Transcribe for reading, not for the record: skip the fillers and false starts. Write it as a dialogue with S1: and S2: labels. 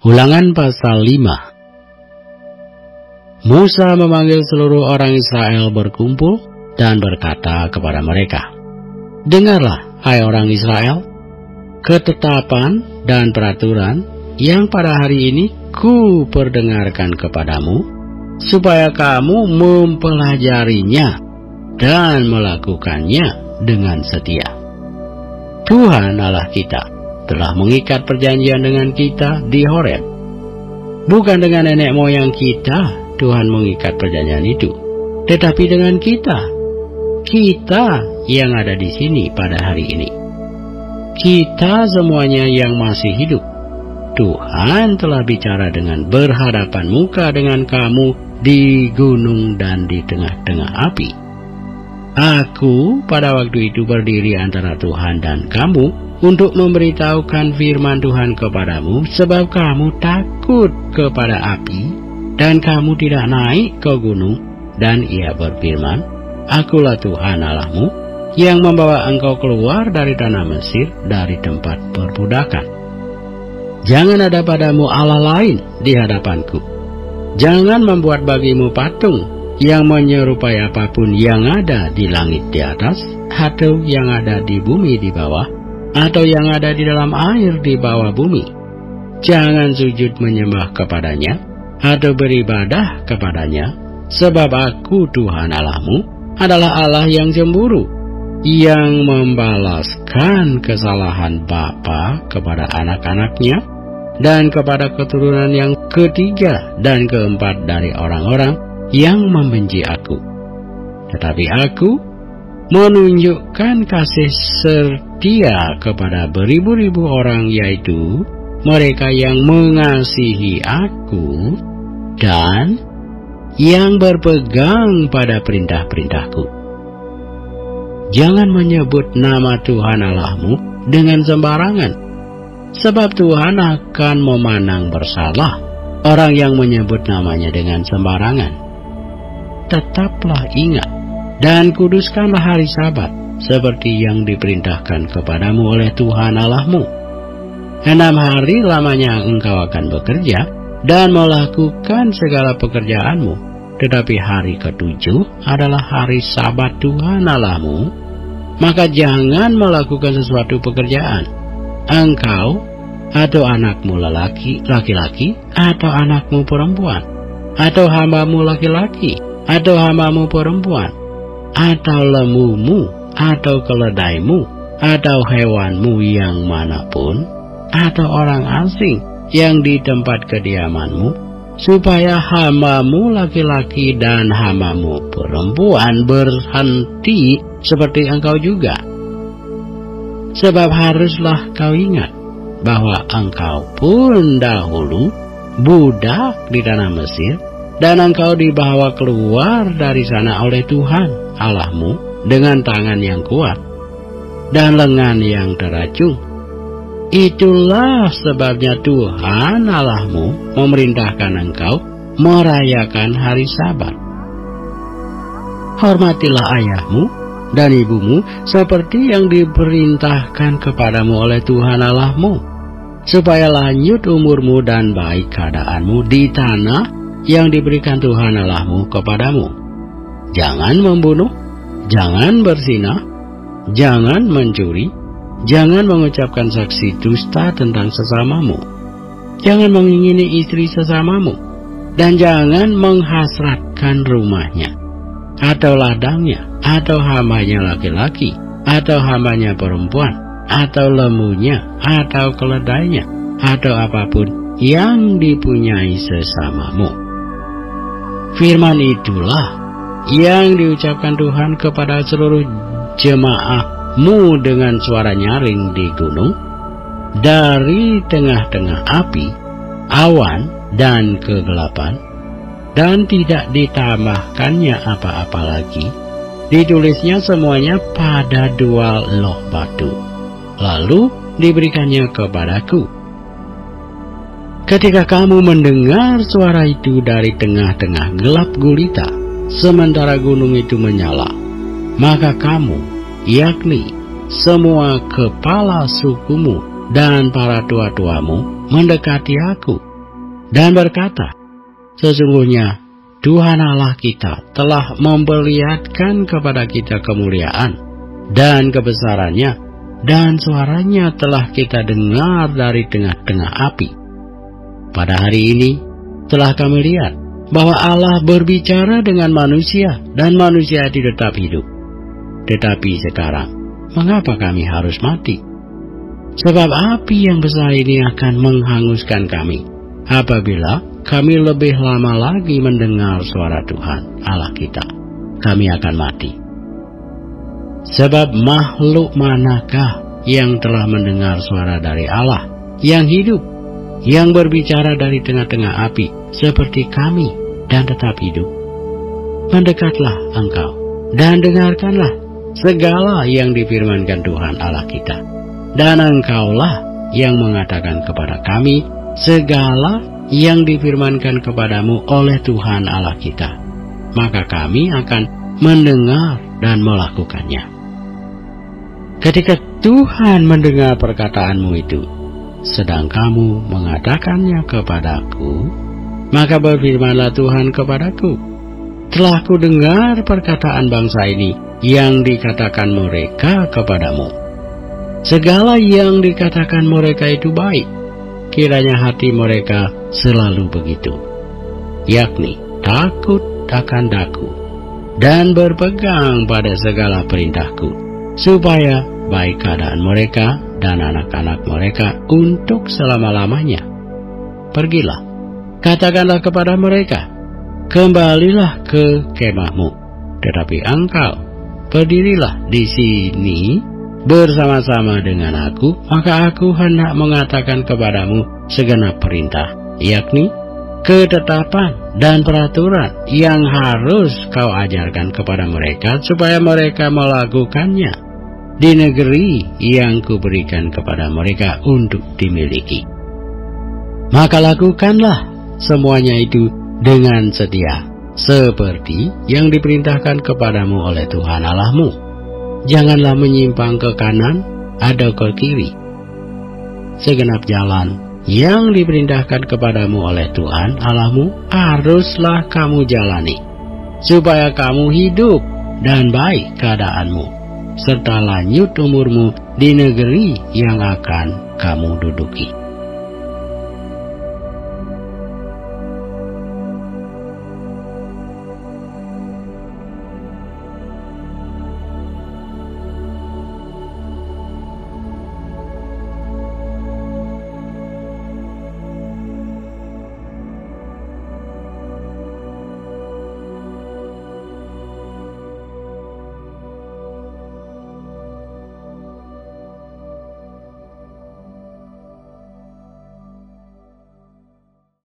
S1: Ulangan pasal 5. Musa memanggil seluruh orang Israel berkumpul dan berkata kepada mereka, "Dengarlah, hai orang Israel, ketetapan dan peraturan yang pada hari ini ku perdengarkan kepadamu, supaya kamu mempelajarinya dan melakukannya dengan setia. Tuhan Allah kita telah mengikat perjanjian dengan kita di Horeb. Bukan dengan nenek moyang kita Tuhan mengikat perjanjian itu, tetapi dengan kita yang ada di sini pada hari ini. Kita semuanya yang masih hidup. Tuhan telah bicara dengan berhadapan muka dengan kamu di gunung dan di tengah-tengah api. Aku pada waktu itu berdiri antara Tuhan dan kamu untuk memberitahukan firman Tuhan kepadamu, sebab kamu takut kepada api dan kamu tidak naik ke gunung. Dan ia berfirman, Akulah Tuhan Allahmu yang membawa engkau keluar dari tanah Mesir, dari tempat perbudakan. Jangan ada padamu Allah lain di hadapanku. Jangan membuat bagimu patung yang menyerupai apapun yang ada di langit di atas, atau yang ada di bumi di bawah, atau yang ada di dalam air di bawah bumi. Jangan sujud menyembah kepadanya, atau beribadah kepadanya, sebab Aku Tuhan Allahmu adalah Allah yang cemburu, yang membalaskan kesalahan bapa kepada anak-anaknya, dan kepada keturunan yang ketiga dan keempat dari orang-orang yang membenci Aku. Tetapi Aku menunjukkan kasih setia kepada beribu-ribu orang, yaitu mereka yang mengasihi Aku dan yang berpegang pada perintah-perintahku. Jangan menyebut nama Tuhan Allahmu dengan sembarangan, sebab Tuhan akan memandang bersalah orang yang menyebut namanya dengan sembarangan. Tetaplah ingat dan kuduskanlah hari Sabat, seperti yang diperintahkan kepadamu oleh Tuhan Allahmu. 6 hari lamanya engkau akan bekerja dan melakukan segala pekerjaanmu, tetapi hari ke-7 adalah hari Sabat Tuhan Allahmu. Maka jangan melakukan sesuatu pekerjaan, engkau atau anakmu laki-laki, atau anakmu perempuan, atau hambamu laki-laki, atau hambamu perempuan, atau lemumu, atau keledaimu, atau hewanmu yang manapun, atau orang asing yang di tempat kediamanmu, supaya hambamu laki-laki dan hambamu perempuan berhenti seperti engkau juga. Sebab haruslah kau ingat bahwa engkau pun dahulu budak di tanah Mesir, dan engkau dibawa keluar dari sana oleh Tuhan Allahmu dengan tangan yang kuat dan lengan yang teracung. Itulah sebabnya Tuhan Allahmu memerintahkan engkau merayakan hari Sabat. Hormatilah ayahmu dan ibumu seperti yang diperintahkan kepadamu oleh Tuhan Allahmu, supaya lanjut umurmu dan baik keadaanmu di tanah yang diberikan Tuhan Allahmu kepadamu. Jangan membunuh, jangan berzinah, jangan mencuri, jangan mengucapkan saksi dusta tentang sesamamu, jangan mengingini istri sesamamu, dan jangan menghasratkan rumahnya, atau ladangnya, atau hambanya laki-laki, atau hambanya perempuan, atau lemunya, atau keledainya, atau apapun yang dipunyai sesamamu. Firman itulah yang diucapkan Tuhan kepada seluruh jemaahmu dengan suara nyaring di gunung, dari tengah-tengah api, awan, dan kegelapan, dan tidak ditambahkannya apa-apa lagi. Ditulisnya semuanya pada 2 loh batu, lalu diberikannya kepadaku. Ketika kamu mendengar suara itu dari tengah-tengah gelap gulita, sementara gunung itu menyala, maka kamu, yakni semua kepala sukumu dan para tua-tuamu, mendekati Aku dan berkata, sesungguhnya Tuhan Allah kita telah memperlihatkan kepada kita kemuliaan dan kebesarannya, dan suaranya telah kita dengar dari tengah-tengah api. Pada hari ini telah kami lihat bahwa Allah berbicara dengan manusia dan manusia itu tetap hidup. Tetapi sekarang, mengapa kami harus mati? Sebab api yang besar ini akan menghanguskan kami apabila kami lebih lama lagi mendengar suara Tuhan Allah kita. Kami akan mati. Sebab makhluk manakah yang telah mendengar suara dari Allah yang hidup, yang berbicara dari tengah-tengah api seperti kami dan tetap hidup? Mendekatlah engkau dan dengarkanlah segala yang difirmankan Tuhan Allah kita. Dan engkaulah yang mengatakan kepada kami segala yang difirmankan kepadamu oleh Tuhan Allah kita. Maka kami akan mendengar dan melakukannya. Ketika Tuhan mendengar perkataanmu itu, sedang kamu mengatakannya kepadaku, maka berfirmanlah Tuhan kepadaku, telah kudengar perkataan bangsa ini yang dikatakan mereka kepadamu. Segala yang dikatakan mereka itu baik, kiranya hati mereka selalu begitu, yakni takut akan Daku dan berpegang pada segala perintahku, supaya baik keadaan mereka dan anak-anak mereka untuk selama-lamanya. Pergilah, katakanlah kepada mereka, kembalilah ke kemahmu, tetapi engkau berdirilah di sini bersama-sama dengan aku, maka aku hendak mengatakan kepadamu segenap perintah, yakni ketetapan dan peraturan yang harus kau ajarkan kepada mereka, supaya mereka melakukannya di negeri yang kuberikan kepada mereka untuk dimiliki. Maka lakukanlah semuanya itu dengan setia, seperti yang diperintahkan kepadamu oleh Tuhan Allahmu. Janganlah menyimpang ke kanan atau ke kiri. Segenap jalan yang diperintahkan kepadamu oleh Tuhan Allahmu haruslah kamu jalani, supaya kamu hidup dan baik keadaanmu, serta lanjut umurmu di negeri yang akan kamu duduki.